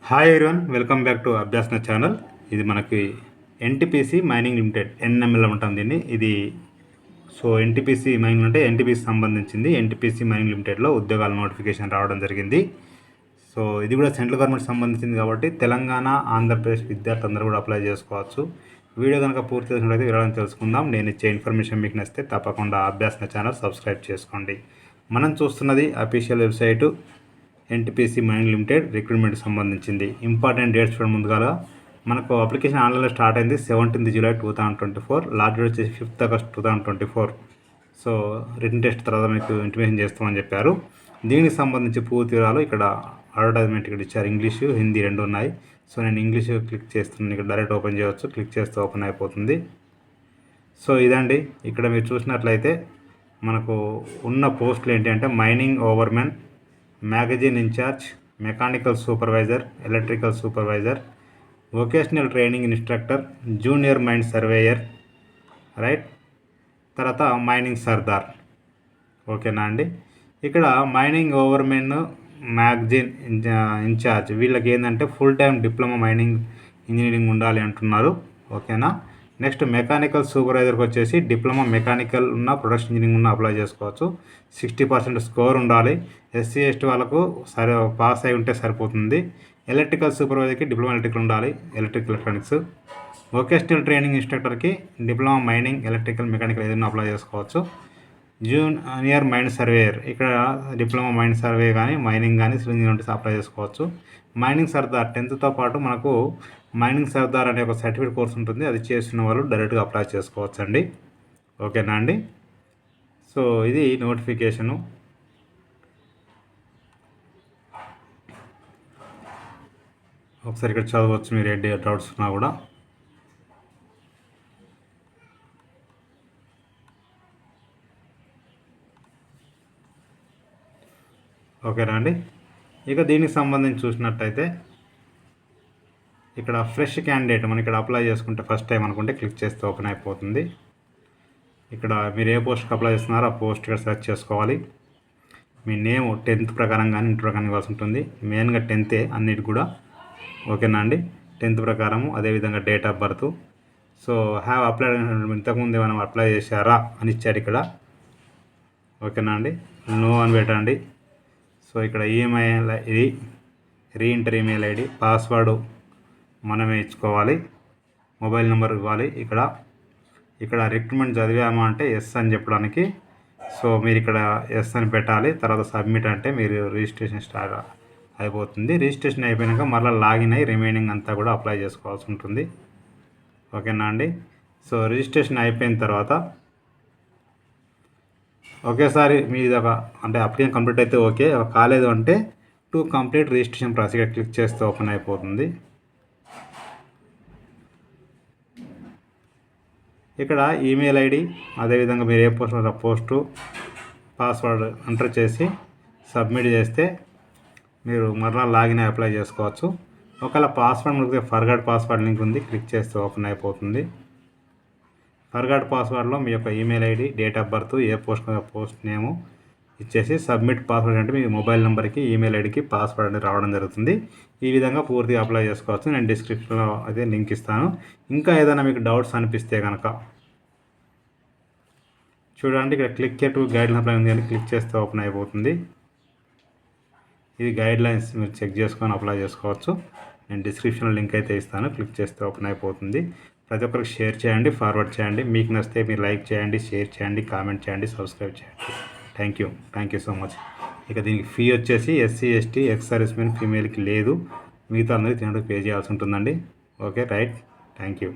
Hi everyone, welcome back to Abhyasana channel. ఇది మనకి NTPC mining limited NML ఉంటుంది దీన్ని. ఇది ఎన్టీపీసీ మైనింగ్ అంటే ఎన్టీపీసీ సంబంధించింది. ఎన్టీపీసీ మైనింగ్ లిమిటెడ్లో ఉద్యోగాల నోటిఫికేషన్ రావడం జరిగింది. ఇది కూడా సెంట్రల్ గవర్నమెంట్ సంబంధించింది కాబట్టి తెలంగాణ, ఆంధ్రప్రదేశ్ విద్యార్థులందరూ కూడా అప్లై చేసుకోవచ్చు. వీడియో కనుక పూర్తి చేసినట్లయితే వివరాలను తెలుసుకుందాం. నేను ఇచ్చే ఇన్ఫర్మేషన్ మీకు నచ్చితే తప్పకుండా అభ్యాసన ఛానల్ సబ్స్క్రైబ్ చేసుకోండి. మనం చూస్తున్నది official website NTPC mining limited recruitment సంబంధించింది. ఇంపార్టెంట్ డేట్స్ చూడడం ముందుగా మనకు అప్లికేషన్ ఆన్లైన్లో స్టార్ట్ అయింది 17 జూలై 2024. లాస్ట్ డేట్ వచ్చేసి 5 ఆగస్ట్ 2024. రిటన్ టెస్ట్ తర్వాత మీకు ఇంటిమేషన్ చేస్తామని చెప్పారు. దీనికి సంబంధించి పూర్తి వివరాలు ఇక్కడ అడ్వర్టైజ్మెంట్ ఇక్కడ ఇచ్చారు. ఇంగ్లీషు, హిందీ రెండు ఉన్నాయి. నేను ఇంగ్లీష్ క్లిక్ చేస్తున్నాను. ఇక్కడ డైరెక్ట్ ఓపెన్ చేయవచ్చు. క్లిక్ చేస్తే ఓపెన్ అయిపోతుంది. ఇదండి. ఇక్కడ మీరు చూసినట్లయితే మనకు ఉన్న పోస్టులు ఏంటి అంటే mining overmen, magazine incharge, mechanical supervisor, electrical supervisor, vocational training instructor, junior mine surveyor, right. తర్వాత మైనింగ్ సర్దార్. ఓకేనా అండి. ఇక్కడ మైనింగ్ ఓవర్మెన్, మ్యాగజైన్ ఇన్ఛార్జ్ వీళ్ళకి ఏంటంటే full time diploma mining engineering ఉండాలి అంటున్నారు. ఓకేనా. నెక్స్ట్ మెకానికల్ సూపర్వైజర్కి వచ్చేసి డిప్లొమా మెకానికల్ ఉన్న, ప్రొడక్షన్ ఇంజనీరింగ్ ఉన్న అప్లై చేసుకోవచ్చు. 60% స్కోర్ ఉండాలి. ఎస్సీ ఎస్టీ వాళ్ళకు పాస్ అయి ఉంటే సరిపోతుంది. ఎలక్ట్రికల్ సూపర్వైజర్కి డిప్లొమా ఎలక్ట్రికల్ ఉండాలి, ఎలక్ట్రికల్ ఎలక్ట్రానిక్స్. వొకేషనల్ ట్రైనింగ్ ఇన్స్ట్రక్టర్కి డిప్లొమా మైనింగ్, ఎలక్ట్రికల్, మెకానికల్ ఏదైనా అప్లై చేసుకోవచ్చు. జూనియర్ మైన్ సర్వేయర్ ఇక్కడ డిప్లొమా మైన్ సర్వే కానీ, మైనింగ్ కానీ, సివిల్ ఇంజనీరింగ్ అప్లై చేసుకోవచ్చు. మైనింగ్ సర్దార్ 10th పాటు మనకు మైనింగ్ సర్దార్ అనే ఒక సర్టిఫికేట్ కోర్స్ ఉంటుంది. అది చేస్తున్న వాళ్ళు డైరెక్ట్గా అప్లై చేసుకోవచ్చు అండి. ఓకేనా అండి. ఇది నోటిఫికేషను. ఒకసారి ఇక్కడ చదవచ్చు మీరు ఏ డౌట్స్ ఉన్నా కూడా. ఓకేనా అండి. ఇక దీనికి సంబంధించి చూసినట్టయితే ఇక్కడ ఫ్రెష్ క్యాండిడేట్ మనం ఇక్కడ అప్లై చేసుకుంటే ఫస్ట్ టైం అనుకుంటే క్లిక్ చేస్తే ఓపెన్ అయిపోతుంది. ఇక్కడ మీరు ఏ పోస్ట్కి అప్లై చేస్తున్నారో ఆ పోస్ట్ ఇక్కడ సెర్చ్ చేసుకోవాలి. మీ నేమ్ 10th ప్రకారం కానీ ఇంటర్ ప్రకారం ఇవ్వాల్సి ఉంటుంది. మెయిన్గా 10th అన్నిటి కూడా. ఓకేనా అండి. 10th ప్రకారము, అదేవిధంగా date of birth. Have apply ఇంతకుముందు ఏమైనా అప్లై చేశారా అని ఇచ్చాడు ఇక్కడ. ఓకేనా అండి. నో అని పెట్టండి. ఇక్కడ email ID, re-enter email ID, password మనమే ఇచ్చుకోవాలి, మొబైల్ నెంబర్ ఇవ్వాలి. ఇక్కడ రిక్రూట్మెంట్ చదివామా అంటే ఎస్ అని చెప్పడానికి. మీరు ఇక్కడ ఎస్ అని పెట్టాలి. తర్వాత సబ్మిట్ అంటే మీరు రిజిస్ట్రేషన్ స్టార్ట్ అయిపోతుంది. రిజిస్ట్రేషన్ అయిపోయాక మళ్ళీ లాగిన్ అయ్యి రిమైనింగ్ అంతా కూడా అప్లై చేసుకోవాల్సి ఉంటుంది. ఓకేనా అండి. రిజిస్ట్రేషన్ అయిపోయిన తర్వాత ఒకేసారి మీది అంటే అప్లికేషన్ కంప్లీట్ అయితే ఓకే, కాలేదు అంటే to complete registration process click చేస్తే ఓపెన్ అయిపోతుంది. ఇక్కడ ఈమెయిల్ ఐడి, అదేవిధంగా మీరు ఏ పోస్ట్ పోస్టు, పాస్వర్డ్ ఎంటర్ చేసి సబ్మిట్ చేస్తే మీరు మరలా లాగిన్ అప్లై చేసుకోవచ్చు. ఒకవేళ పాస్వర్డ్ మీకు ఫర్గాట్ పాస్వర్డ్ లింక్ ఉంది, క్లిక్ చేస్తే ఓపెన్ అయిపోతుంది. ఫర్గాట్ పాస్వర్డ్లో మీ యొక్క email ID, date of birth, A post నేము ఇచ్చేసి సబ్మిట్ పాస్వర్డ్ అంటే మీ మొబైల్ నెంబర్కి, ఈమెయిల్ ఐడికి పాస్వర్డ్ అనేది రావడం జరుగుతుంది. ఈ విధంగా పూర్తిగా అప్లై చేసుకోవచ్చు. నేను డిస్క్రిప్షన్లో అదే లింక్ ఇస్తాను. ఇంకా ఏదైనా మీకు డౌట్స్ అనిపిస్తే కనుక చూడండి. ఇక్కడ క్లిక్ టు గైడ్లైన్స్ అప్లై ఉంది అని క్లిక్ చేస్తే ఓపెన్ అయిపోతుంది. ఇది గైడ్లైన్స్ మీరు చెక్ చేసుకొని అప్లై చేసుకోవచ్చు. నేను డిస్క్రిప్షన్లో లింక్ అయితే ఇస్తాను. క్లిక్ చేస్తే ఓపెన్ అయిపోతుంది. ప్రతి ఒక్కరికి షేర్ చేయండి, ఫార్వర్డ్ చేయండి. మీకు నచ్చితే మీరు లైక్ చేయండి, షేర్ చేయండి, కామెంట్ చేయండి, సబ్స్క్రైబ్ చేయండి. Thank you so much. ఇక దీనికి ఫీ వచ్చేసి ఎస్సీ ఎస్టీ ఎక్స్ సర్వీస్మెన్ ఫీమేల్కి లేదు, మిగతా అందరికీ 300 పే చేయాల్సి ఉంటుందండి. Okay, right. Thank you.